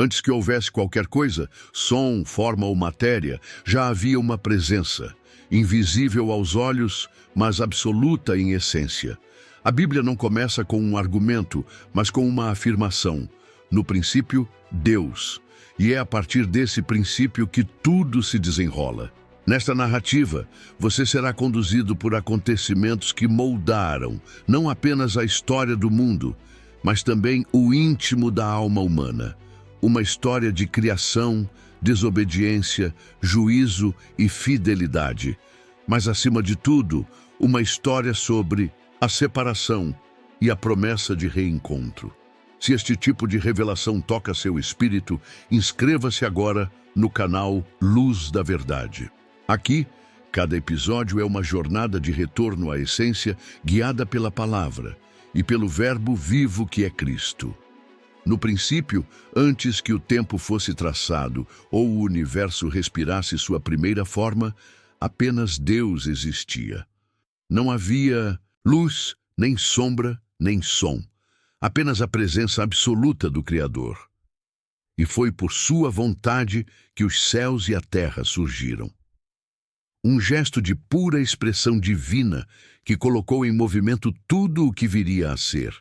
Antes que houvesse qualquer coisa, som, forma ou matéria, já havia uma presença, invisível aos olhos, mas absoluta em essência. A Bíblia não começa com um argumento, mas com uma afirmação. No princípio, Deus. E é a partir desse princípio que tudo se desenrola. Nesta narrativa, você será conduzido por acontecimentos que moldaram não apenas a história do mundo, mas também o íntimo da alma humana. Uma história de criação, desobediência, juízo e fidelidade. Mas, acima de tudo, uma história sobre a separação e a promessa de reencontro. Se este tipo de revelação toca seu espírito, inscreva-se agora no canal Luz da Verdade. Aqui, cada episódio é uma jornada de retorno à essência, guiada pela palavra e pelo Verbo vivo que é Cristo. No princípio, antes que o tempo fosse traçado ou o universo respirasse sua primeira forma, apenas Deus existia. Não havia luz, nem sombra, nem som. Apenas a presença absoluta do Criador. E foi por sua vontade que os céus e a terra surgiram. Um gesto de pura expressão divina que colocou em movimento tudo o que viria a ser.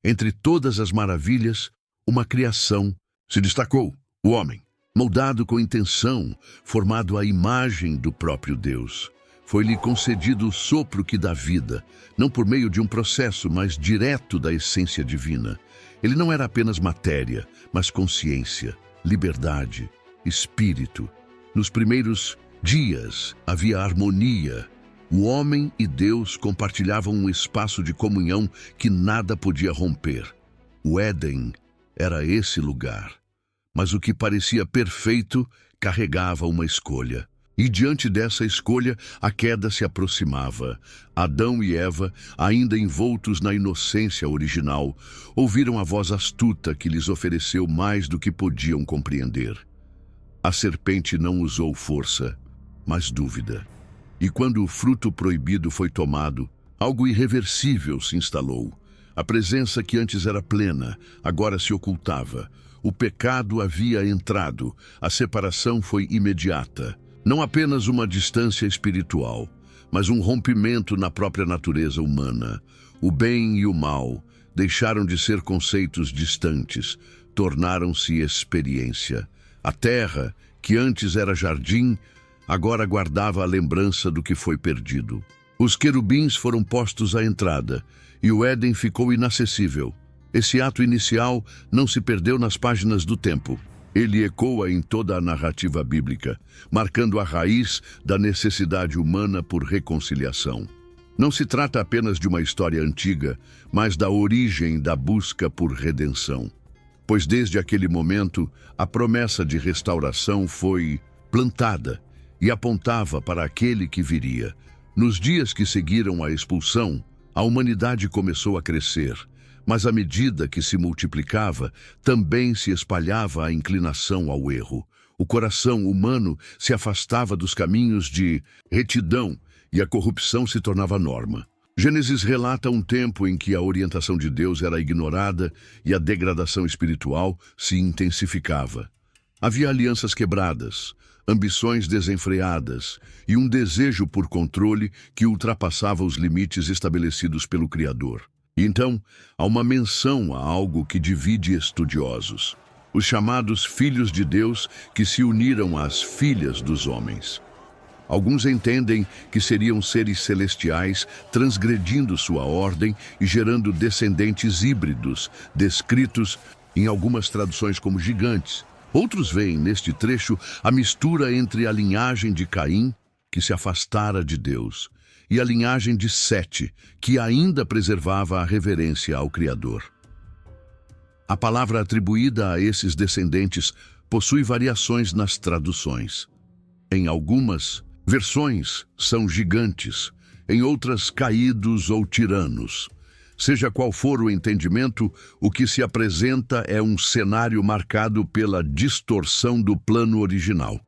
Entre todas as maravilhas, uma criação se destacou, o homem, moldado com intenção, formado à imagem do próprio Deus. Foi-lhe concedido o sopro que dá vida, não por meio de um processo, mas direto da essência divina. Ele não era apenas matéria, mas consciência, liberdade, espírito. Nos primeiros dias havia harmonia. O homem e Deus compartilhavam um espaço de comunhão que nada podia romper. O Éden era esse lugar. Mas o que parecia perfeito carregava uma escolha. E diante dessa escolha, a queda se aproximava. Adão e Eva, ainda envoltos na inocência original, ouviram a voz astuta que lhes ofereceu mais do que podiam compreender. A serpente não usou força, mas dúvida. E quando o fruto proibido foi tomado, algo irreversível se instalou. A presença que antes era plena, agora se ocultava. O pecado havia entrado, a separação foi imediata. Não apenas uma distância espiritual, mas um rompimento na própria natureza humana. O bem e o mal deixaram de ser conceitos distantes, tornaram-se experiência. A terra, que antes era jardim, agora guardava a lembrança do que foi perdido. Os querubins foram postos à entrada, e o Éden ficou inacessível. Esse ato inicial não se perdeu nas páginas do tempo. Ele ecoa em toda a narrativa bíblica, marcando a raiz da necessidade humana por reconciliação. Não se trata apenas de uma história antiga, mas da origem da busca por redenção. Pois desde aquele momento, a promessa de restauração foi plantada e apontava para aquele que viria. Nos dias que seguiram a expulsão, a humanidade começou a crescer. Mas à medida que se multiplicava, também se espalhava a inclinação ao erro. O coração humano se afastava dos caminhos de retidão e a corrupção se tornava norma. Gênesis relata um tempo em que a orientação de Deus era ignorada e a degradação espiritual se intensificava. Havia alianças quebradas, ambições desenfreadas e um desejo por controle que ultrapassava os limites estabelecidos pelo Criador. Então, há uma menção a algo que divide estudiosos. Os chamados filhos de Deus que se uniram às filhas dos homens. Alguns entendem que seriam seres celestiais transgredindo sua ordem e gerando descendentes híbridos, descritos em algumas traduções como gigantes. Outros veem neste trecho a mistura entre a linhagem de Caim, que se afastara de Deus, e a linhagem de Sete, que ainda preservava a reverência ao Criador. A palavra atribuída a esses descendentes possui variações nas traduções. Em algumas versões são gigantes, em outras caídos ou tiranos. Seja qual for o entendimento, o que se apresenta é um cenário marcado pela distorção do plano original.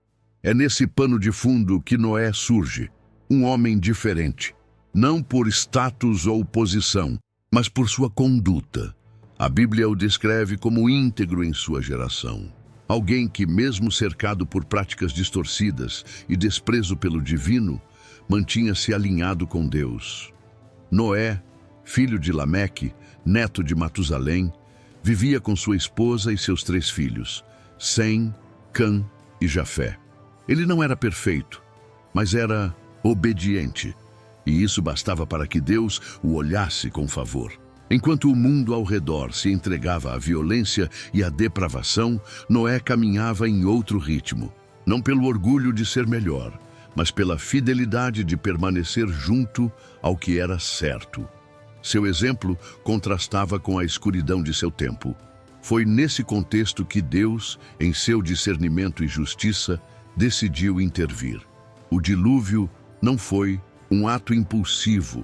É nesse pano de fundo que Noé surge, um homem diferente, não por status ou posição, mas por sua conduta. A Bíblia o descreve como íntegro em sua geração. Alguém que, mesmo cercado por práticas distorcidas e desprezo pelo divino, mantinha-se alinhado com Deus. Noé, filho de Lameque, neto de Matusalém, vivia com sua esposa e seus 3 filhos, Sem, Cã e Jafé. Ele não era perfeito, mas era obediente, e isso bastava para que Deus o olhasse com favor. Enquanto o mundo ao redor se entregava à violência e à depravação, Noé caminhava em outro ritmo, não pelo orgulho de ser melhor, mas pela fidelidade de permanecer junto ao que era certo. Seu exemplo contrastava com a escuridão de seu tempo. Foi nesse contexto que Deus, em seu discernimento e justiça, decidiu intervir. O dilúvio não foi um ato impulsivo,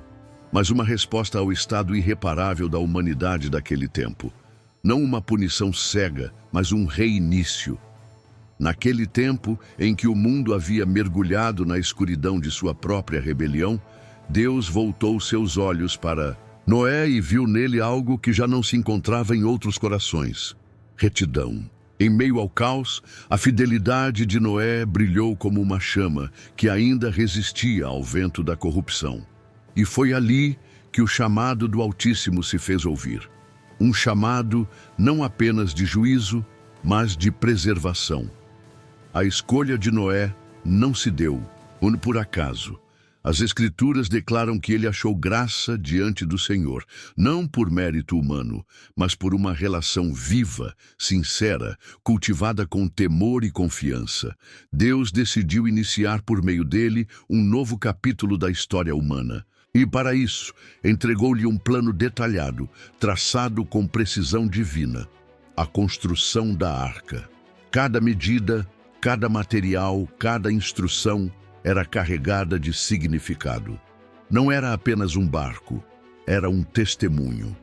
mas uma resposta ao estado irreparável da humanidade daquele tempo. Não uma punição cega, mas um reinício. Naquele tempo em que o mundo havia mergulhado na escuridão de sua própria rebelião, Deus voltou seus olhos para Noé e viu nele algo que já não se encontrava em outros corações: retidão. Em meio ao caos, a fidelidade de Noé brilhou como uma chama que ainda resistia ao vento da corrupção. E foi ali que o chamado do Altíssimo se fez ouvir. Um chamado não apenas de juízo, mas de preservação. A escolha de Noé não se deu por acaso. As Escrituras declaram que ele achou graça diante do Senhor, não por mérito humano, mas por uma relação viva, sincera, cultivada com temor e confiança. Deus decidiu iniciar por meio dele um novo capítulo da história humana. E para isso, entregou-lhe um plano detalhado, traçado com precisão divina: a construção da arca. Cada medida, cada material, cada instrução era carregada de significado. Não era apenas um barco, era um testemunho.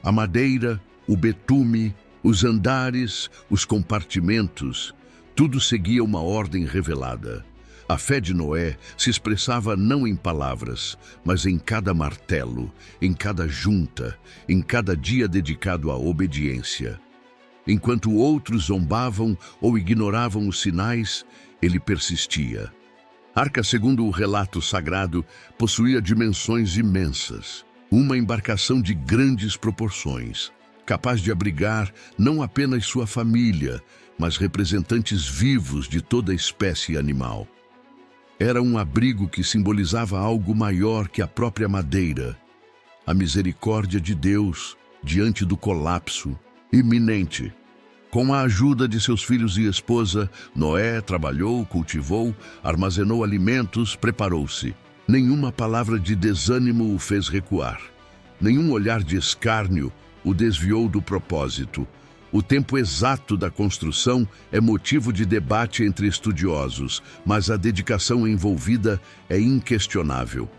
A madeira, o betume, os andares, os compartimentos, tudo seguia uma ordem revelada. A fé de Noé se expressava não em palavras, mas em cada martelo, em cada junta, em cada dia dedicado à obediência. Enquanto outros zombavam ou ignoravam os sinais, ele persistia. A arca, segundo o relato sagrado, possuía dimensões imensas. Uma embarcação de grandes proporções, capaz de abrigar não apenas sua família, mas representantes vivos de toda espécie animal. Era um abrigo que simbolizava algo maior que a própria madeira: a misericórdia de Deus diante do colapso iminente. Com a ajuda de seus filhos e esposa, Noé trabalhou, cultivou, armazenou alimentos, preparou-se. Nenhuma palavra de desânimo o fez recuar. Nenhum olhar de escárnio o desviou do propósito. O tempo exato da construção é motivo de debate entre estudiosos, mas a dedicação envolvida é inquestionável.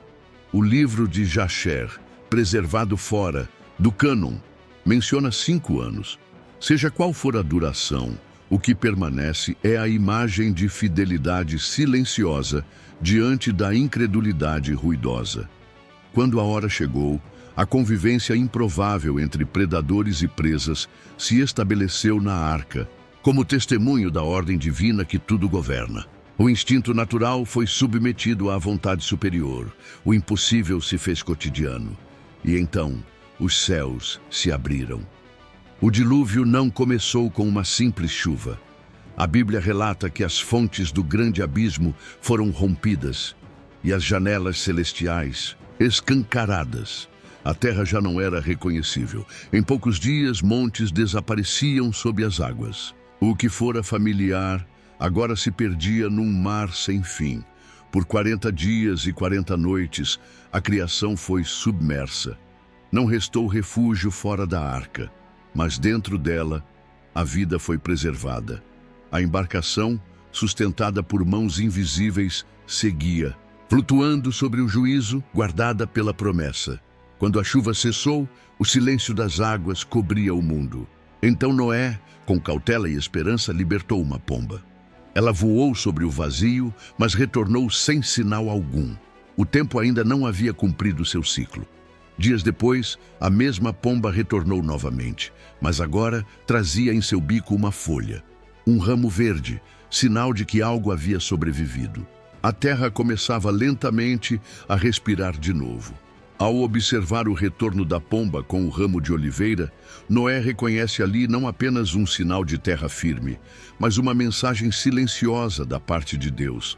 O livro de Jasher, preservado fora do cânon, menciona 5 anos. Seja qual for a duração, o que permanece é a imagem de fidelidade silenciosa diante da incredulidade ruidosa. Quando a hora chegou, a convivência improvável entre predadores e presas se estabeleceu na arca, como testemunho da ordem divina que tudo governa. O instinto natural foi submetido à vontade superior, o impossível se fez cotidiano, e então os céus se abriram. O dilúvio não começou com uma simples chuva. A Bíblia relata que as fontes do grande abismo foram rompidas e as janelas celestiais escancaradas. A terra já não era reconhecível. Em poucos dias, montes desapareciam sob as águas. O que fora familiar agora se perdia num mar sem fim. Por 40 dias e 40 noites, a criação foi submersa. Não restou refúgio fora da arca, mas dentro dela, a vida foi preservada. A embarcação, sustentada por mãos invisíveis, seguia, flutuando sobre o juízo, guardada pela promessa. Quando a chuva cessou, o silêncio das águas cobria o mundo. Então Noé, com cautela e esperança, libertou uma pomba. Ela voou sobre o vazio, mas retornou sem sinal algum. O tempo ainda não havia cumprido seu ciclo. Dias depois, a mesma pomba retornou novamente, mas agora trazia em seu bico uma folha, um ramo verde, sinal de que algo havia sobrevivido. A terra começava lentamente a respirar de novo. Ao observar o retorno da pomba com o ramo de oliveira, Noé reconhece ali não apenas um sinal de terra firme, mas uma mensagem silenciosa da parte de Deus.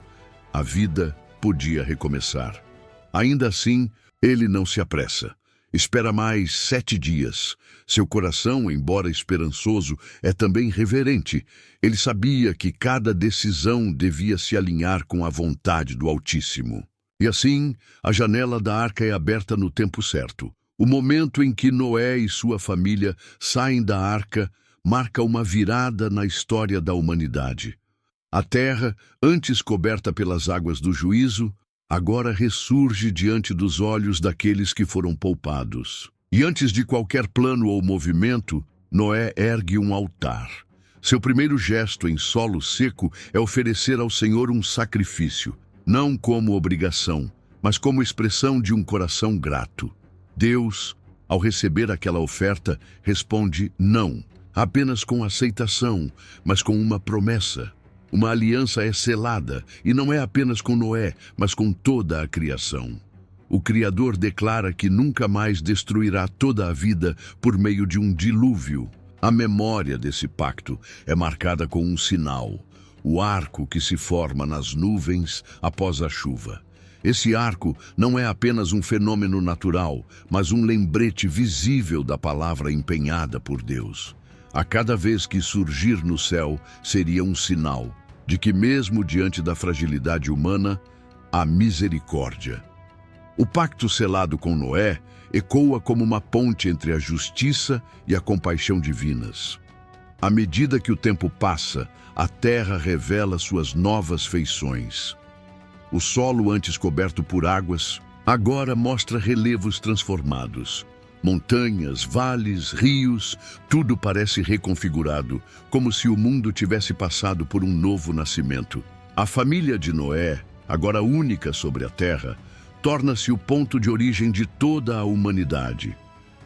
A vida podia recomeçar. Ainda assim, ele não se apressa. Espera mais 7 dias. Seu coração, embora esperançoso, é também reverente. Ele sabia que cada decisão devia se alinhar com a vontade do Altíssimo. E assim, a janela da arca é aberta no tempo certo. O momento em que Noé e sua família saem da arca marca uma virada na história da humanidade. A terra, antes coberta pelas águas do juízo, agora ressurge diante dos olhos daqueles que foram poupados. E antes de qualquer plano ou movimento, Noé ergue um altar. Seu primeiro gesto em solo seco é oferecer ao Senhor um sacrifício, não como obrigação, mas como expressão de um coração grato. Deus, ao receber aquela oferta, responde não, apenas com aceitação, mas com uma promessa. Uma aliança é selada, e não é apenas com Noé, mas com toda a criação. O Criador declara que nunca mais destruirá toda a vida por meio de um dilúvio. A memória desse pacto é marcada com um sinal, o arco que se forma nas nuvens após a chuva. Esse arco não é apenas um fenômeno natural, mas um lembrete visível da palavra empenhada por Deus. A cada vez que surgir no céu, seria um sinal de que, mesmo diante da fragilidade humana, há misericórdia. O pacto selado com Noé ecoa como uma ponte entre a justiça e a compaixão divinas. À medida que o tempo passa, a terra revela suas novas feições. O solo, antes coberto por águas, agora mostra relevos transformados. Montanhas, vales, rios, tudo parece reconfigurado, como se o mundo tivesse passado por um novo nascimento. A família de Noé, agora única sobre a terra, torna-se o ponto de origem de toda a humanidade.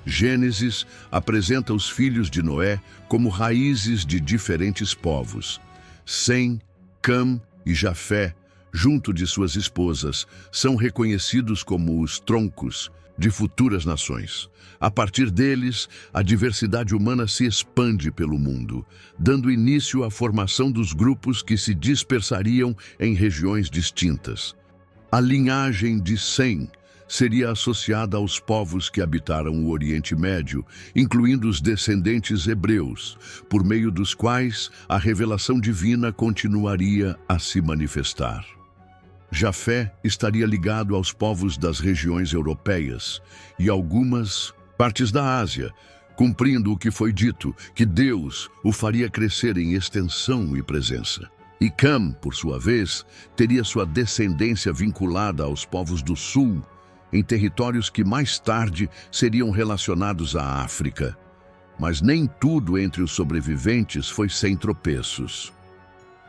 Gênesis apresenta os filhos de Noé como raízes de diferentes povos. Sem, Cam e Jafé, junto de suas esposas, são reconhecidos como os troncos de futuras nações. A partir deles, a diversidade humana se expande pelo mundo, dando início à formação dos grupos que se dispersariam em regiões distintas. A linhagem de Sem seria associada aos povos que habitaram o Oriente Médio, incluindo os descendentes hebreus, por meio dos quais a revelação divina continuaria a se manifestar. Jafé estaria ligado aos povos das regiões europeias e algumas partes da Ásia, cumprindo o que foi dito, que Deus o faria crescer em extensão e presença. E Cam, por sua vez, teria sua descendência vinculada aos povos do sul, em territórios que mais tarde seriam relacionados à África. Mas nem tudo entre os sobreviventes foi sem tropeços.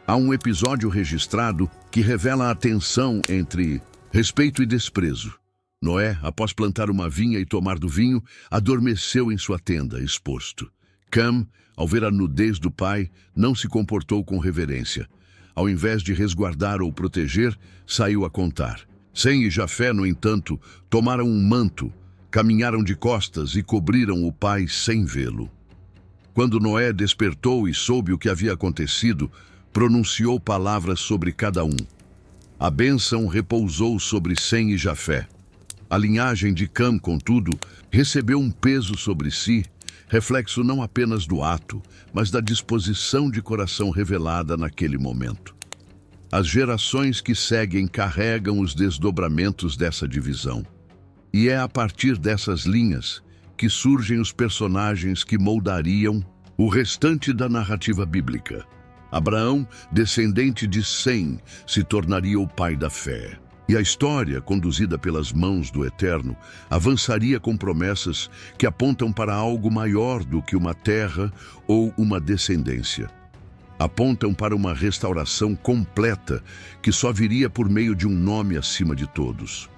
Há um episódio registrado que revela a tensão entre respeito e desprezo. Noé, após plantar uma vinha e tomar do vinho, adormeceu em sua tenda, exposto. Cam, ao ver a nudez do pai, não se comportou com reverência. Ao invés de resguardar ou proteger, saiu a contar. Sem e Jafé, no entanto, tomaram um manto, caminharam de costas e cobriram o pai sem vê-lo. Quando Noé despertou e soube o que havia acontecido, pronunciou palavras sobre cada um. A bênção repousou sobre Sem e Jafé. A linhagem de Cam, contudo, recebeu um peso sobre si, reflexo não apenas do ato, mas da disposição de coração revelada naquele momento. As gerações que seguem carregam os desdobramentos dessa divisão. E é a partir dessas linhas que surgem os personagens que moldariam o restante da narrativa bíblica. Abraão, descendente de Sem, se tornaria o pai da fé. E a história, conduzida pelas mãos do Eterno, avançaria com promessas que apontam para algo maior do que uma terra ou uma descendência. Apontam para uma restauração completa que só viria por meio de um nome acima de todos.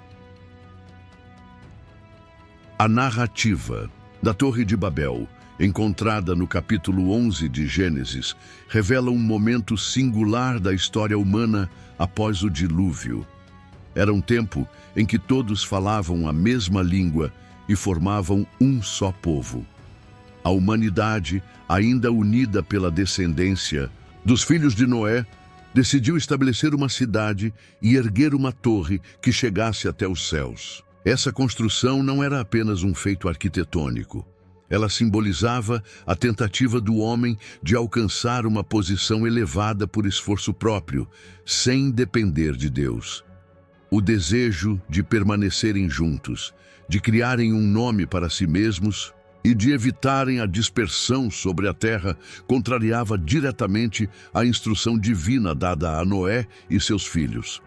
A narrativa da Torre de Babel, encontrada no capítulo 11 de Gênesis, revela um momento singular da história humana após o dilúvio. Era um tempo em que todos falavam a mesma língua e formavam um só povo. A humanidade, ainda unida pela descendência dos filhos de Noé, decidiu estabelecer uma cidade e erguer uma torre que chegasse até os céus. Essa construção não era apenas um feito arquitetônico. Ela simbolizava a tentativa do homem de alcançar uma posição elevada por esforço próprio, sem depender de Deus. O desejo de permanecerem juntos, de criarem um nome para si mesmos e de evitarem a dispersão sobre a terra contrariava diretamente a instrução divina dada a Noé e seus filhos.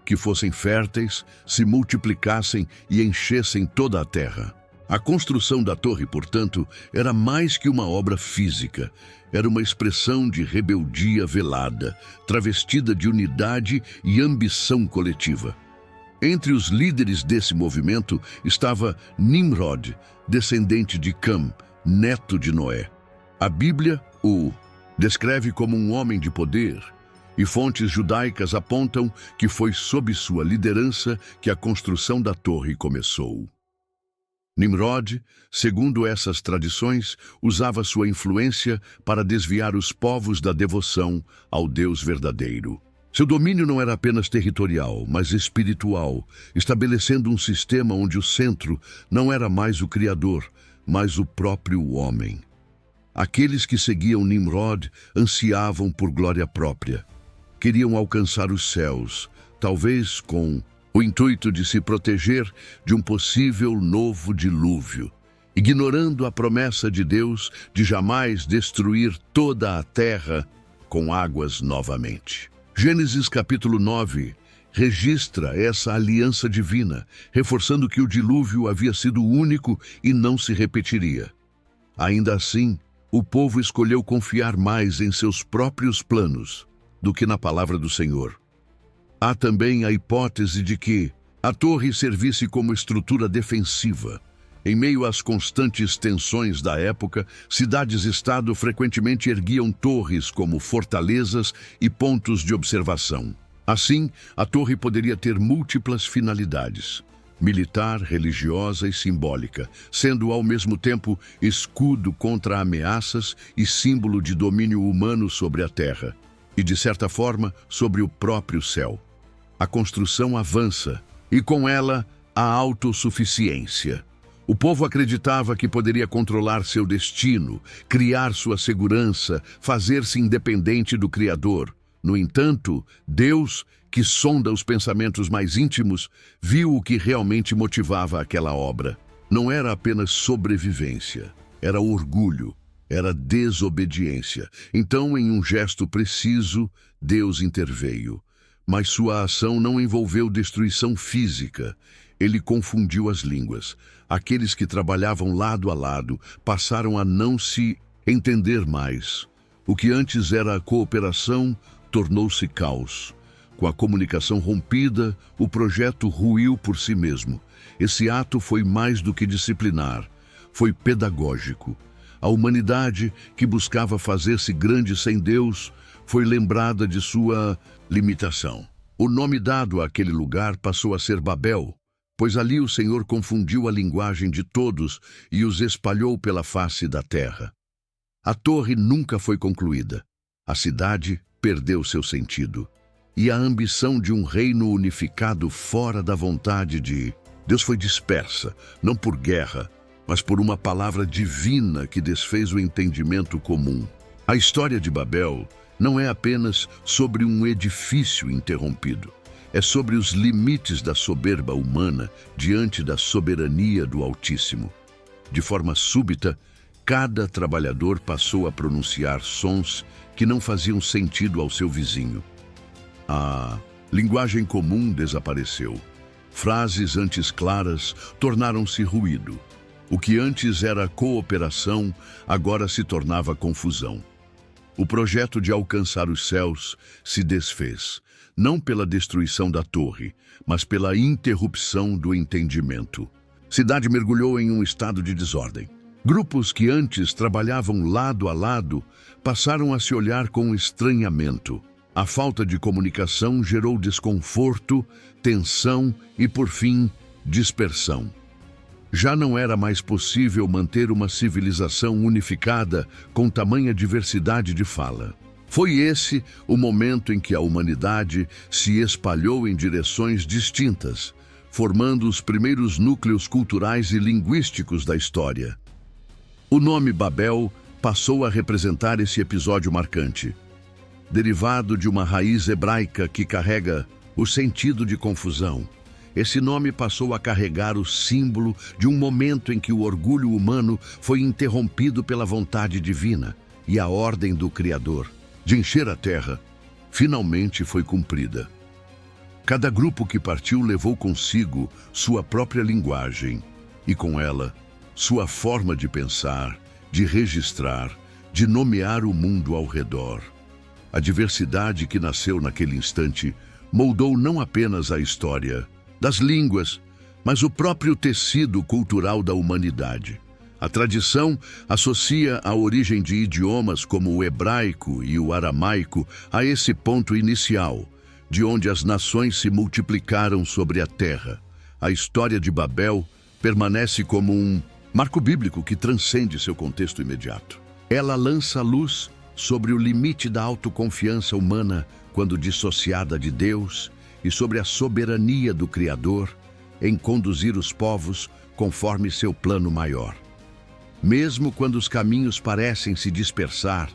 Que fossem férteis, se multiplicassem e enchessem toda a terra. A construção da torre, portanto, era mais que uma obra física. Era uma expressão de rebeldia velada, travestida de unidade e ambição coletiva. Entre os líderes desse movimento estava Nimrod, descendente de Cam, neto de Noé. A Bíblia o descreve como um homem de poder, e fontes judaicas apontam que foi sob sua liderança que a construção da torre começou. Nimrod, segundo essas tradições, usava sua influência para desviar os povos da devoção ao Deus verdadeiro. Seu domínio não era apenas territorial, mas espiritual, estabelecendo um sistema onde o centro não era mais o Criador, mas o próprio homem. Aqueles que seguiam Nimrod ansiavam por glória própria. Queriam alcançar os céus, talvez com o intuito de se proteger de um possível novo dilúvio, ignorando a promessa de Deus de jamais destruir toda a terra com águas novamente. Gênesis capítulo 9 registra essa aliança divina, reforçando que o dilúvio havia sido único e não se repetiria. Ainda assim, o povo escolheu confiar mais em seus próprios planos do que na palavra do Senhor. Há também a hipótese de que a torre servisse como estrutura defensiva. Em meio às constantes tensões da época, cidades-estado frequentemente erguiam torres como fortalezas e pontos de observação. Assim, a torre poderia ter múltiplas finalidades: militar, religiosa e simbólica, sendo ao mesmo tempo escudo contra ameaças e símbolo de domínio humano sobre a terra, e de certa forma sobre o próprio céu. A construção avança, e com ela a autossuficiência. O povo acreditava que poderia controlar seu destino, criar sua segurança, fazer-se independente do Criador. No entanto, Deus, que sonda os pensamentos mais íntimos, viu o que realmente motivava aquela obra. Não era apenas sobrevivência, era orgulho, era desobediência. Então, em um gesto preciso, Deus interveio. Mas sua ação não envolveu destruição física. Ele confundiu as línguas. Aqueles que trabalhavam lado a lado passaram a não se entender mais. O que antes era cooperação tornou-se caos. Com a comunicação rompida, o projeto ruiu por si mesmo. Esse ato foi mais do que disciplinar, foi pedagógico. A humanidade, que buscava fazer-se grande sem Deus, foi lembrada de sua limitação. O nome dado àquele lugar passou a ser Babel, pois ali o Senhor confundiu a linguagem de todos e os espalhou pela face da terra. A torre nunca foi concluída. A cidade perdeu seu sentido. E a ambição de um reino unificado fora da vontade de Deus foi dispersa, não por guerra, mas por uma palavra divina que desfez o entendimento comum. A história de Babel não é apenas sobre um edifício interrompido. É sobre os limites da soberba humana diante da soberania do Altíssimo. De forma súbita, cada trabalhador passou a pronunciar sons que não faziam sentido ao seu vizinho. A linguagem comum desapareceu. Frases antes claras tornaram-se ruído. O que antes era cooperação, agora se tornava confusão. O projeto de alcançar os céus se desfez, não pela destruição da torre, mas pela interrupção do entendimento. Cidade mergulhou em um estado de desordem. Grupos que antes trabalhavam lado a lado passaram a se olhar com estranhamento. A falta de comunicação gerou desconforto, tensão e, por fim, dispersão. Já não era mais possível manter uma civilização unificada com tamanha diversidade de fala. Foi esse o momento em que a humanidade se espalhou em direções distintas, formando os primeiros núcleos culturais e linguísticos da história. O nome Babel passou a representar esse episódio marcante, derivado de uma raiz hebraica que carrega o sentido de confusão. Esse nome passou a carregar o símbolo de um momento em que o orgulho humano foi interrompido pela vontade divina e a ordem do Criador de encher a terra finalmente foi cumprida. Cada grupo que partiu levou consigo sua própria linguagem e, com ela, sua forma de pensar, de registrar, de nomear o mundo ao redor. A diversidade que nasceu naquele instante moldou não apenas a história das línguas, mas o próprio tecido cultural da humanidade. A tradição associa a origem de idiomas como o hebraico e o aramaico a esse ponto inicial, de onde as nações se multiplicaram sobre a terra. A história de Babel permanece como um marco bíblico que transcende seu contexto imediato. Ela lança luz sobre o limite da autoconfiança humana quando dissociada de Deus e sobre a soberania do Criador em conduzir os povos conforme seu plano maior. Mesmo quando os caminhos parecem se dispersar,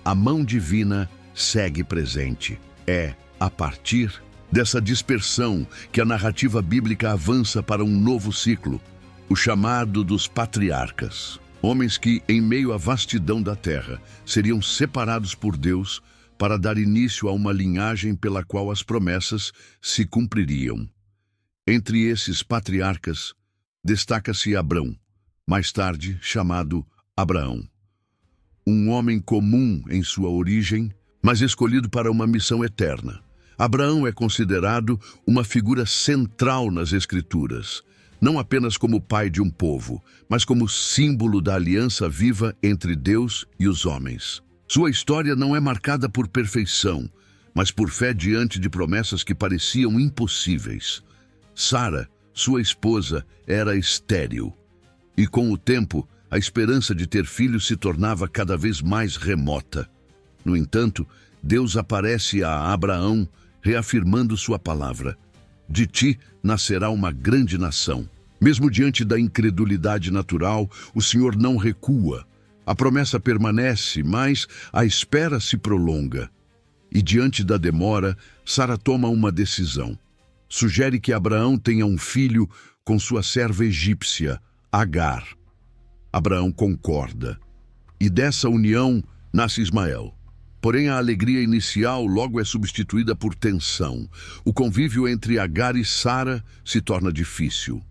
a mão divina segue presente. É a partir dessa dispersão que a narrativa bíblica avança para um novo ciclo, o chamado dos patriarcas. Homens que, em meio à vastidão da terra, seriam separados por Deus para dar início a uma linhagem pela qual as promessas se cumpririam. Entre esses patriarcas, destaca-se Abrão, mais tarde chamado Abraão. Um homem comum em sua origem, mas escolhido para uma missão eterna. Abraão é considerado uma figura central nas Escrituras, não apenas como pai de um povo, mas como símbolo da aliança viva entre Deus e os homens. Sua história não é marcada por perfeição, mas por fé diante de promessas que pareciam impossíveis. Sara, sua esposa, era estéril, e com o tempo, a esperança de ter filhos se tornava cada vez mais remota. No entanto, Deus aparece a Abraão, reafirmando sua palavra: de ti nascerá uma grande nação. Mesmo diante da incredulidade natural, o Senhor não recua. A promessa permanece, mas a espera se prolonga. E diante da demora, Sara toma uma decisão. Sugere que Abraão tenha um filho com sua serva egípcia, Agar. Abraão concorda. E dessa união nasce Ismael. Porém, a alegria inicial logo é substituída por tensão. O convívio entre Agar e Sara se torna difícil.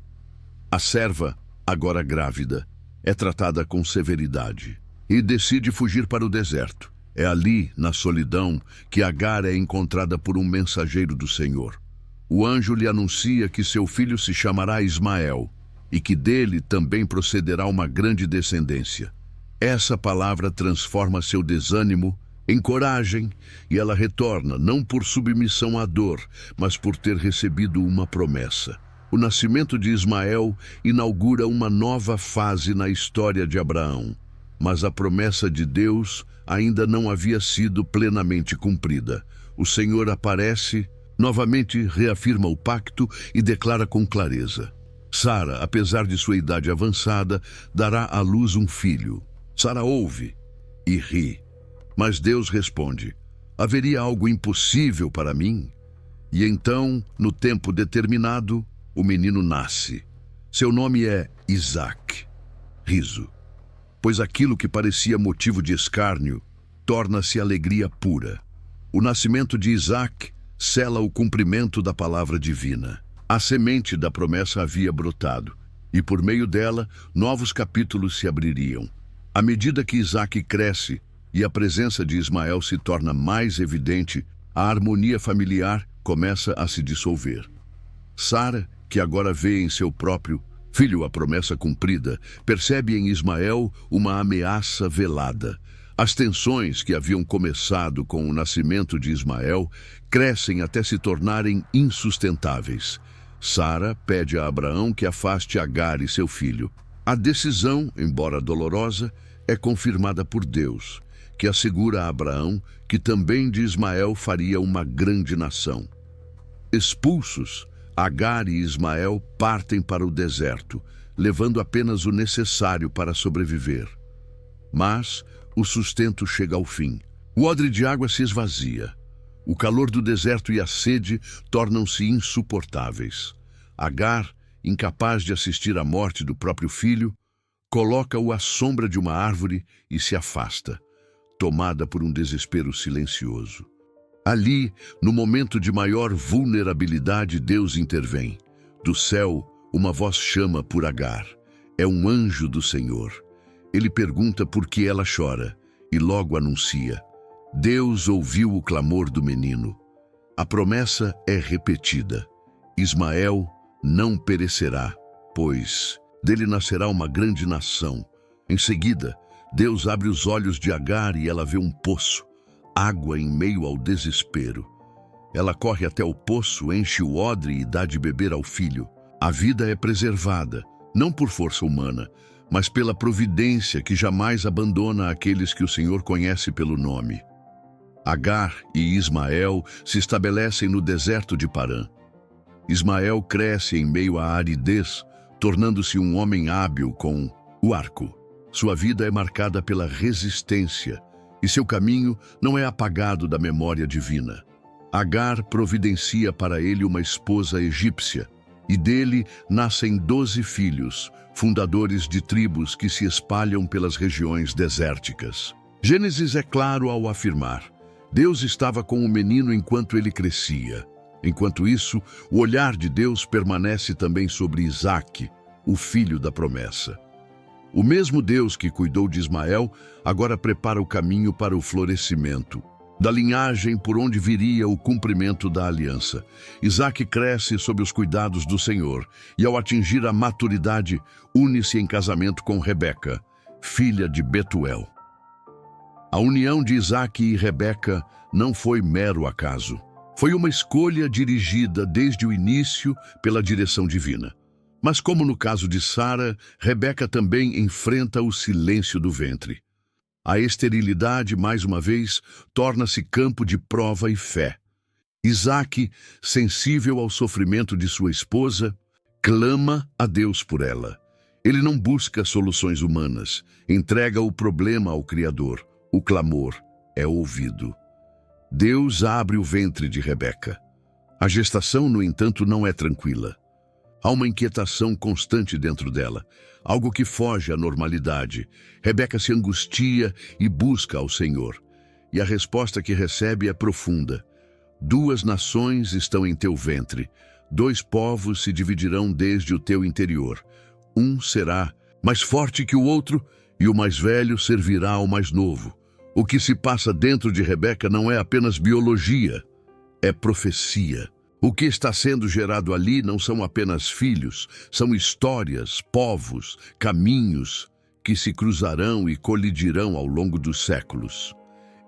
A serva, agora grávida, é tratada com severidade e decide fugir para o deserto. É ali, na solidão, que Agar é encontrada por um mensageiro do Senhor. O anjo lhe anuncia que seu filho se chamará Ismael e que dele também procederá uma grande descendência. Essa palavra transforma seu desânimo em coragem e ela retorna não por submissão à dor, mas por ter recebido uma promessa. O nascimento de Ismael inaugura uma nova fase na história de Abraão, mas a promessa de Deus ainda não havia sido plenamente cumprida. O Senhor aparece, novamente reafirma o pacto e declara com clareza: Sara, apesar de sua idade avançada, dará à luz um filho. Sara ouve e ri, mas Deus responde: haveria algo impossível para mim? E então, no tempo determinado, o menino nasce. Seu nome é Isaque, riso, pois aquilo que parecia motivo de escárnio torna-se alegria pura. O nascimento de Isaque sela o cumprimento da palavra divina. A semente da promessa havia brotado, e por meio dela, novos capítulos se abririam. À medida que Isaque cresce e a presença de Ismael se torna mais evidente, a harmonia familiar começa a se dissolver. Sara, que agora vê em seu próprio Filho, a promessa cumprida, percebe em Ismael uma ameaça velada. As tensões que haviam começado com o nascimento de Ismael crescem até se tornarem insustentáveis. Sara pede a Abraão que afaste Agar e seu filho. A decisão, embora dolorosa, é confirmada por Deus, que assegura a Abraão que também de Ismael faria uma grande nação. Expulsos, Agar e Ismael partem para o deserto, levando apenas o necessário para sobreviver. Mas o sustento chega ao fim. O odre de água se esvazia. O calor do deserto e a sede tornam-se insuportáveis. Agar, incapaz de assistir à morte do próprio filho, coloca-o à sombra de uma árvore e se afasta, tomada por um desespero silencioso. Ali, no momento de maior vulnerabilidade, Deus intervém. Do céu, uma voz chama por Agar. É um anjo do Senhor. Ele pergunta por que ela chora e logo anuncia: Deus ouviu o clamor do menino. A promessa é repetida. Ismael não perecerá, pois dele nascerá uma grande nação. Em seguida, Deus abre os olhos de Agar e ela vê um poço, água em meio ao desespero. Ela corre até o poço, enche o odre e dá de beber ao filho. A vida é preservada, não por força humana, mas pela providência que jamais abandona aqueles que o Senhor conhece pelo nome. Agar e Ismael se estabelecem no deserto de Parã. Ismael cresce em meio à aridez, tornando-se um homem hábil com o arco. Sua vida é marcada pela resistência e seu caminho não é apagado da memória divina. Agar providencia para ele uma esposa egípcia, e dele nascem 12 filhos, fundadores de tribos que se espalham pelas regiões desérticas. Gênesis é claro ao afirmar: Deus estava com o menino enquanto ele crescia. Enquanto isso, o olhar de Deus permanece também sobre Isaque, o filho da promessa. O mesmo Deus que cuidou de Ismael agora prepara o caminho para o florescimento da linhagem por onde viria o cumprimento da aliança. Isaque cresce sob os cuidados do Senhor e, ao atingir a maturidade, une-se em casamento com Rebeca, filha de Betuel. A união de Isaque e Rebeca não foi mero acaso. Foi uma escolha dirigida desde o início pela direção divina. Mas como no caso de Sara, Rebeca também enfrenta o silêncio do ventre. A esterilidade, mais uma vez, torna-se campo de prova e fé. Isaque, sensível ao sofrimento de sua esposa, clama a Deus por ela. Ele não busca soluções humanas, entrega o problema ao Criador. O clamor é ouvido. Deus abre o ventre de Rebeca. A gestação, no entanto, não é tranquila. Há uma inquietação constante dentro dela, algo que foge à normalidade. Rebeca se angustia e busca ao Senhor. E a resposta que recebe é profunda. 2 nações estão em teu ventre, 2 povos se dividirão desde o teu interior. Um será mais forte que o outro, e o mais velho servirá ao mais novo. O que se passa dentro de Rebeca não é apenas biologia, é profecia. O que está sendo gerado ali não são apenas filhos, são histórias, povos, caminhos que se cruzarão e colidirão ao longo dos séculos.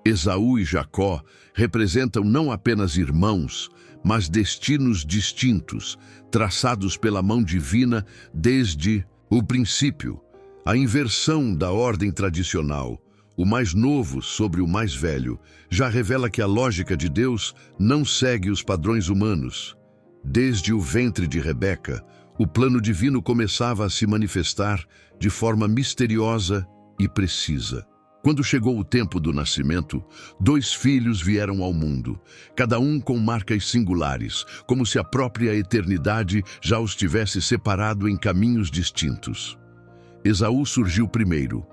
Esaú e Jacó representam não apenas irmãos, mas destinos distintos, traçados pela mão divina desde o princípio. A inversão da ordem tradicional, o mais novo sobre o mais velho, já revela que a lógica de Deus não segue os padrões humanos. Desde o ventre de Rebeca, o plano divino começava a se manifestar de forma misteriosa e precisa. Quando chegou o tempo do nascimento, 2 filhos vieram ao mundo, cada um com marcas singulares, como se a própria eternidade já os tivesse separado em caminhos distintos. Esaú surgiu primeiro,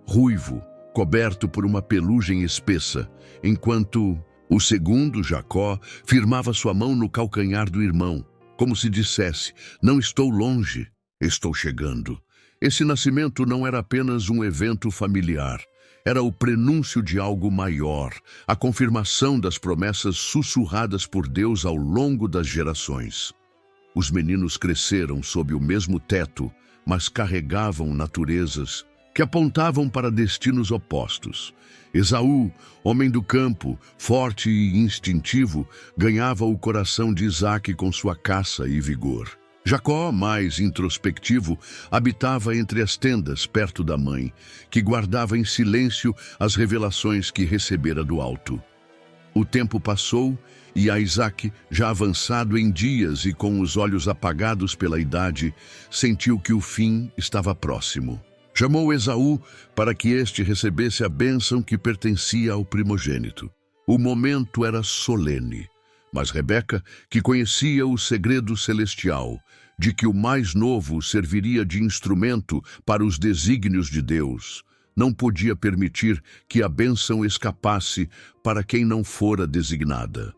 ruivo, coberto por uma pelugem espessa, enquanto o segundo, Jacó, firmava sua mão no calcanhar do irmão, como se dissesse: não estou longe, estou chegando. Esse nascimento não era apenas um evento familiar, era o prenúncio de algo maior, a confirmação das promessas sussurradas por Deus ao longo das gerações. Os meninos cresceram sob o mesmo teto, mas carregavam naturezas que apontavam para destinos opostos. Esaú, homem do campo, forte e instintivo, ganhava o coração de Isaque com sua caça e vigor. Jacó, mais introspectivo, habitava entre as tendas, perto da mãe, que guardava em silêncio as revelações que recebera do alto. O tempo passou e a Isaque, já avançado em dias e com os olhos apagados pela idade, sentiu que o fim estava próximo. Chamou Esaú para que este recebesse a bênção que pertencia ao primogênito. O momento era solene, mas Rebeca, que conhecia o segredo celestial, de que o mais novo serviria de instrumento para os desígnios de Deus, não podia permitir que a bênção escapasse para quem não fora designada.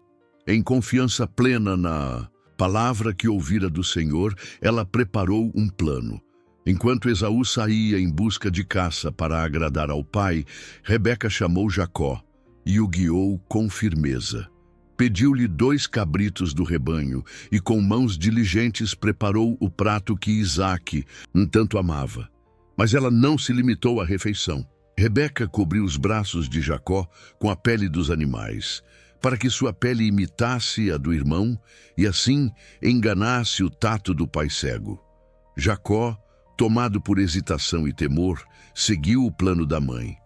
Em confiança plena na palavra que ouvira do Senhor, ela preparou um plano. Enquanto Esaú saía em busca de caça para agradar ao pai, Rebeca chamou Jacó e o guiou com firmeza. Pediu-lhe 2 cabritos do rebanho e com mãos diligentes preparou o prato que Isaque tanto amava. Mas ela não se limitou à refeição. Rebeca cobriu os braços de Jacó com a pele dos animais, para que sua pele imitasse a do irmão e assim enganasse o tato do pai cego. Jacó, tomado por hesitação e temor, seguiu o plano da mãe.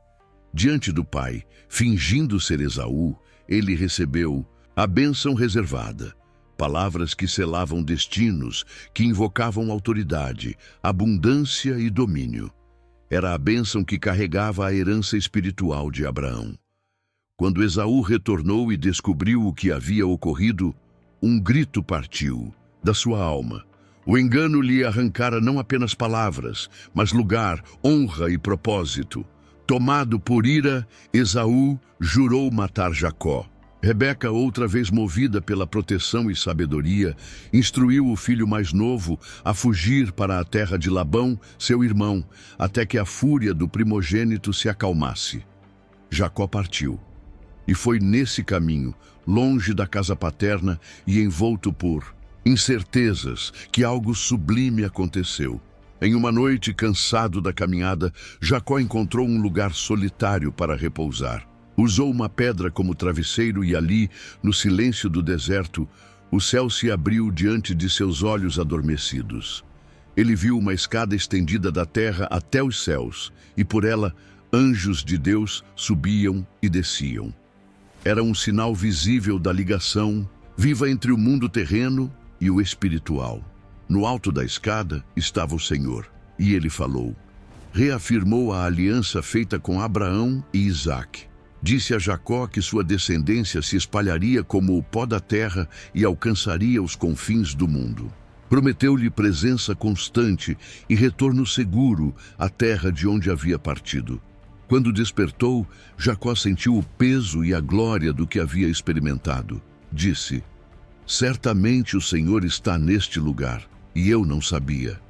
Diante do pai, fingindo ser Esaú, ele recebeu a bênção reservada, palavras que selavam destinos, que invocavam autoridade, abundância e domínio. Era a bênção que carregava a herança espiritual de Abraão. Quando Esaú retornou e descobriu o que havia ocorrido, um grito partiu da sua alma. O engano lhe arrancara não apenas palavras, mas lugar, honra e propósito. Tomado por ira, Esaú jurou matar Jacó. Rebeca, outra vez movida pela proteção e sabedoria, instruiu o filho mais novo a fugir para a terra de Labão, seu irmão, até que a fúria do primogênito se acalmasse. Jacó partiu. E foi nesse caminho, longe da casa paterna e envolto por incertezas, que algo sublime aconteceu. Em uma noite, cansado da caminhada, Jacó encontrou um lugar solitário para repousar. Usou uma pedra como travesseiro e ali, no silêncio do deserto, o céu se abriu diante de seus olhos adormecidos. Ele viu uma escada estendida da terra até os céus, e por ela, anjos de Deus subiam e desciam. Era um sinal visível da ligação viva entre o mundo terreno e o espiritual. No alto da escada estava o Senhor, e ele falou. Reafirmou a aliança feita com Abraão e Isaque. Disse a Jacó que sua descendência se espalharia como o pó da terra e alcançaria os confins do mundo. Prometeu-lhe presença constante e retorno seguro à terra de onde havia partido. Quando despertou, Jacó sentiu o peso e a glória do que havia experimentado. Disse, certamente o Senhor está neste lugar, e eu não sabia.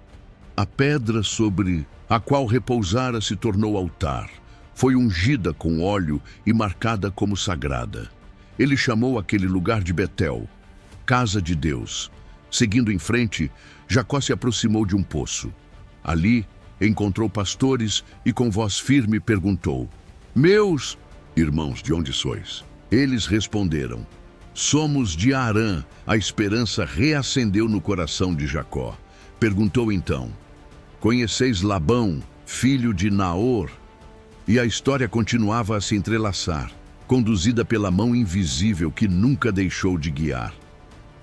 A pedra sobre a qual repousara se tornou altar. Foi ungida com óleo e marcada como sagrada. Ele chamou aquele lugar de Betel, casa de Deus. Seguindo em frente, Jacó se aproximou de um poço. Ali, encontrou pastores e com voz firme perguntou, meus irmãos, de onde sois? Eles responderam, somos de Harã. A esperança reacendeu no coração de Jacó. Perguntou então, conheceis Labão, filho de Naor? E a história continuava a se entrelaçar, conduzida pela mão invisível que nunca deixou de guiar.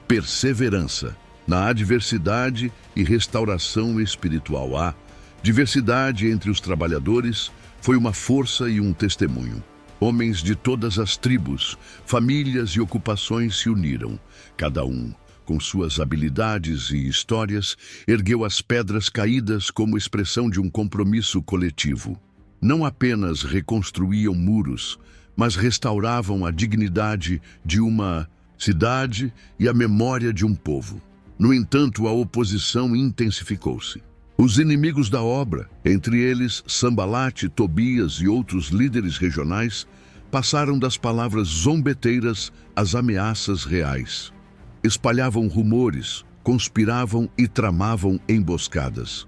Perseverança na adversidade e restauração espiritual. A diversidade entre os trabalhadores foi uma força e um testemunho. Homens de todas as tribos, famílias e ocupações se uniram. Cada um, com suas habilidades e histórias, ergueu as pedras caídas como expressão de um compromisso coletivo. Não apenas reconstruíam muros, mas restauravam a dignidade de uma cidade e a memória de um povo. No entanto, a oposição intensificou-se. Os inimigos da obra, entre eles Sambalate, Tobias e outros líderes regionais, passaram das palavras zombeteiras às ameaças reais. Espalhavam rumores, conspiravam e tramavam emboscadas.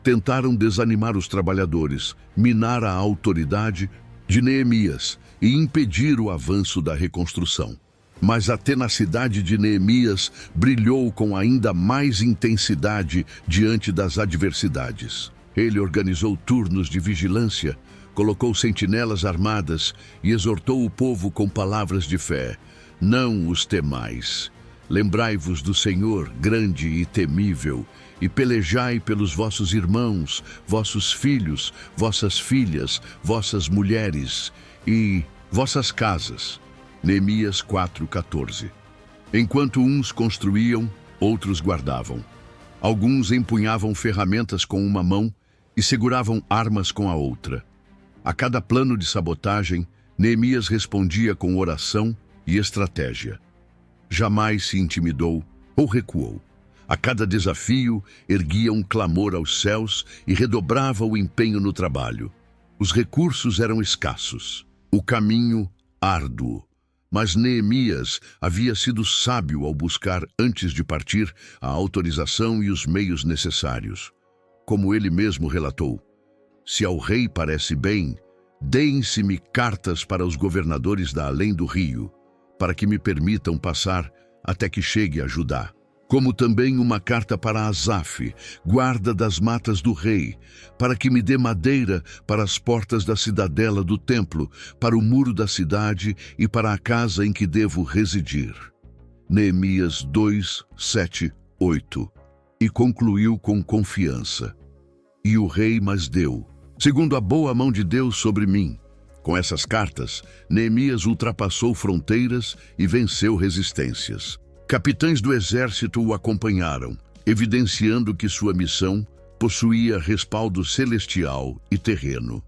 tentaram desanimar os trabalhadores, minar a autoridade de Neemias e impedir o avanço da reconstrução. Mas a tenacidade de Neemias brilhou com ainda mais intensidade diante das adversidades. Ele organizou turnos de vigilância, colocou sentinelas armadas e exortou o povo com palavras de fé. Não os temais. Lembrai-vos do Senhor, grande e temível, e pelejai pelos vossos irmãos, vossos filhos, vossas filhas, vossas mulheres e vossas casas. Neemias 4:14. Enquanto uns construíam, outros guardavam. Alguns empunhavam ferramentas com uma mão e seguravam armas com a outra. A cada plano de sabotagem, Neemias respondia com oração e estratégia. Jamais se intimidou ou recuou. A cada desafio, erguia um clamor aos céus e redobrava o empenho no trabalho. Os recursos eram escassos, o caminho árduo. Mas Neemias havia sido sábio ao buscar, antes de partir, a autorização e os meios necessários. Como ele mesmo relatou: se ao rei parece bem, deem-se-me cartas para os governadores da além do rio, para que me permitam passar até que chegue a Judá. Como também uma carta para Asaf, guarda das matas do rei, para que me dê madeira para as portas da cidadela do templo, para o muro da cidade e para a casa em que devo residir. Neemias 2, 7, 8. E concluiu com confiança: e o rei mas deu, segundo a boa mão de Deus sobre mim. Com essas cartas, Neemias ultrapassou fronteiras e venceu resistências. Capitães do exército o acompanharam, evidenciando que sua missão possuía respaldo celestial e terreno.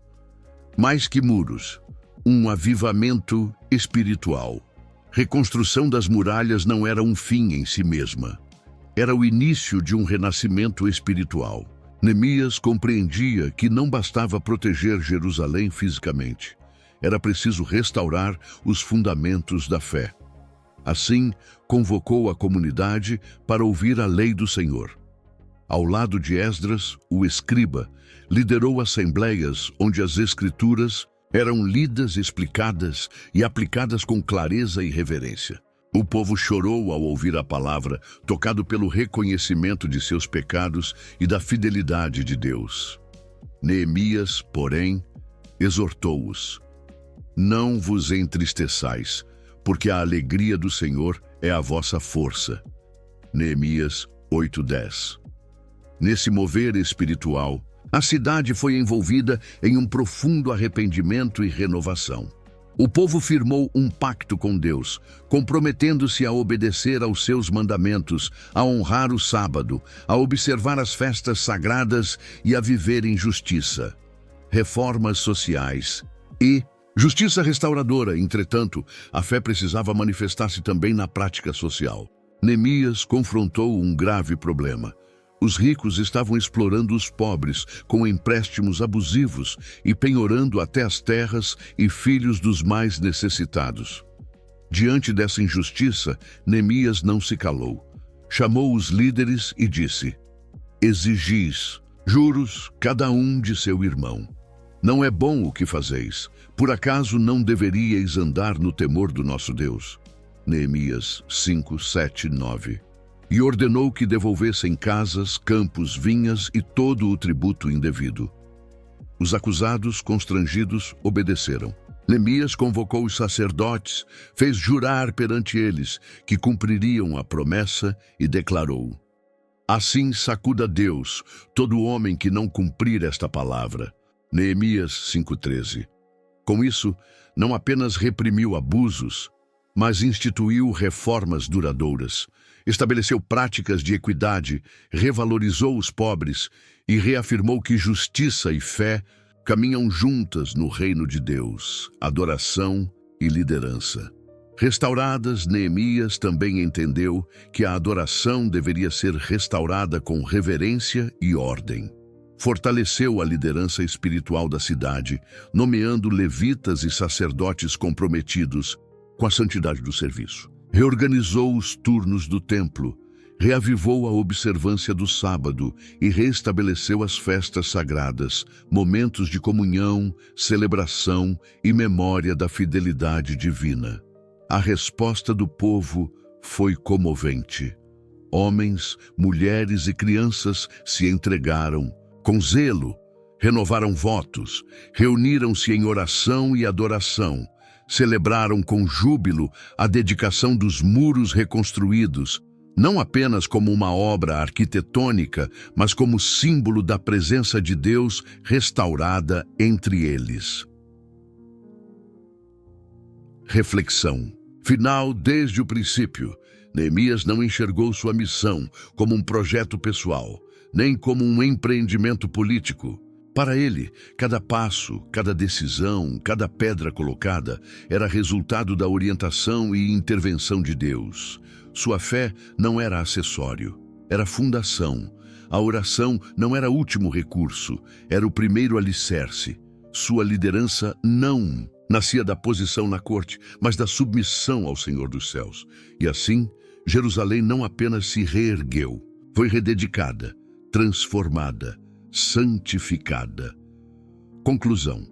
Mais que muros, um avivamento espiritual. Reconstrução das muralhas não era um fim em si mesma. Era o início de um renascimento espiritual. Neemias compreendia que não bastava proteger Jerusalém fisicamente. Era preciso restaurar os fundamentos da fé. Assim, convocou a comunidade para ouvir a lei do Senhor. Ao lado de Esdras, o escriba, liderou assembleias onde as escrituras eram lidas, explicadas e aplicadas com clareza e reverência. O povo chorou ao ouvir a palavra, tocado pelo reconhecimento de seus pecados e da fidelidade de Deus. Neemias, porém, exortou-os: não vos entristeçais, porque a alegria do Senhor é a vossa força. Neemias 8:10. Nesse mover espiritual, a cidade foi envolvida em um profundo arrependimento e renovação. O povo firmou um pacto com Deus, comprometendo-se a obedecer aos seus mandamentos, a honrar o sábado, a observar as festas sagradas e a viver em justiça. Reformas sociais e justiça restauradora. Entretanto, a fé precisava manifestar-se também na prática social. Neemias confrontou um grave problema. Os ricos estavam explorando os pobres com empréstimos abusivos e penhorando até as terras e filhos dos mais necessitados. Diante dessa injustiça, Neemias não se calou. Chamou os líderes e disse: exigis juros cada um de seu irmão. Não é bom o que fazeis. Por acaso não deveríeis andar no temor do nosso Deus? Neemias 5, 7, 9. E ordenou que devolvessem casas, campos, vinhas e todo o tributo indevido. Os acusados, constrangidos, obedeceram. Neemias convocou os sacerdotes, fez jurar perante eles que cumpririam a promessa e declarou: assim sacuda Deus todo homem que não cumprir esta palavra. Neemias 5:13. Com isso, não apenas reprimiu abusos, mas instituiu reformas duradouras, estabeleceu práticas de equidade, revalorizou os pobres e reafirmou que justiça e fé caminham juntas no reino de Deus, adoração e liderança. Restauradas, Neemias também entendeu que a adoração deveria ser restaurada com reverência e ordem. Fortaleceu a liderança espiritual da cidade, nomeando levitas e sacerdotes comprometidos com a santidade do serviço. Reorganizou os turnos do templo, reavivou a observância do sábado e restabeleceu as festas sagradas, momentos de comunhão, celebração e memória da fidelidade divina. A resposta do povo foi comovente. Homens, mulheres e crianças se entregaram com zelo, renovaram votos, reuniram-se em oração e adoração, celebraram com júbilo a dedicação dos muros reconstruídos, não apenas como uma obra arquitetônica, mas como símbolo da presença de Deus restaurada entre eles. Reflexão final. Desde o princípio, Neemias não enxergou sua missão como um projeto pessoal, nem como um empreendimento político. Para ele, cada passo, cada decisão, cada pedra colocada era resultado da orientação e intervenção de Deus. Sua fé não era acessório, era fundação. A oração não era último recurso, era o primeiro alicerce. Sua liderança não nascia da posição na corte, mas da submissão ao Senhor dos céus. E assim, Jerusalém não apenas se reergueu, foi rededicada, transformada, santificada. Conclusão.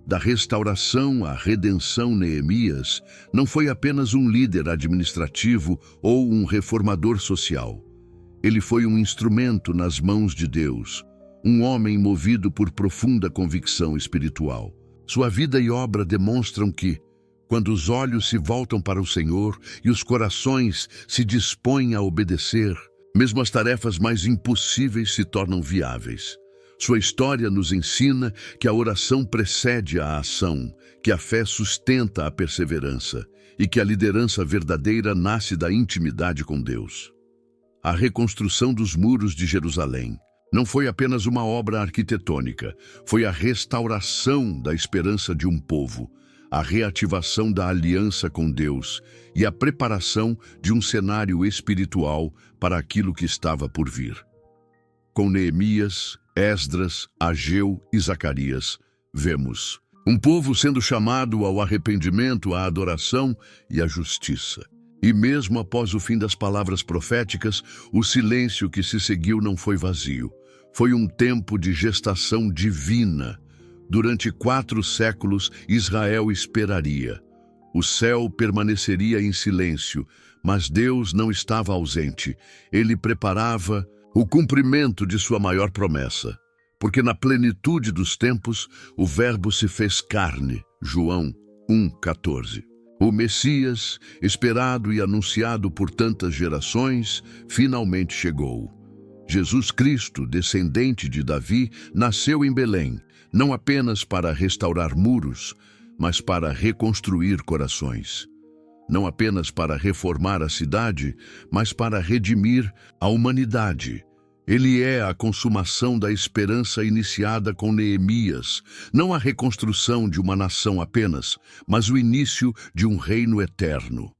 Da restauração à redenção, Neemias não foi apenas um líder administrativo ou um reformador social. Ele foi um instrumento nas mãos de Deus, um homem movido por profunda convicção espiritual. Sua vida e obra demonstram que, quando os olhos se voltam para o Senhor e os corações se dispõem a obedecer, mesmo as tarefas mais impossíveis se tornam viáveis. Sua história nos ensina que a oração precede a ação, que a fé sustenta a perseverança e que a liderança verdadeira nasce da intimidade com Deus. A reconstrução dos muros de Jerusalém não foi apenas uma obra arquitetônica, foi a restauração da esperança de um povo, a reativação da aliança com Deus e a preparação de um cenário espiritual para aquilo que estava por vir. Com Neemias, Esdras, Ageu e Zacarias, vemos um povo sendo chamado ao arrependimento, à adoração e à justiça. E mesmo após o fim das palavras proféticas, o silêncio que se seguiu não foi vazio. Foi um tempo de gestação divina. Durante 4 séculos, Israel esperaria. O céu permaneceria em silêncio, mas Deus não estava ausente. Ele preparava o cumprimento de sua maior promessa. Porque na plenitude dos tempos, o Verbo se fez carne. João 1,14. O Messias, esperado e anunciado por tantas gerações, finalmente chegou. Jesus Cristo, descendente de Davi, nasceu em Belém, não apenas para restaurar muros, mas para reconstruir corações. Não apenas para reformar a cidade, mas para redimir a humanidade. Ele é a consumação da esperança iniciada com Neemias, não a reconstrução de uma nação apenas, mas o início de um reino eterno.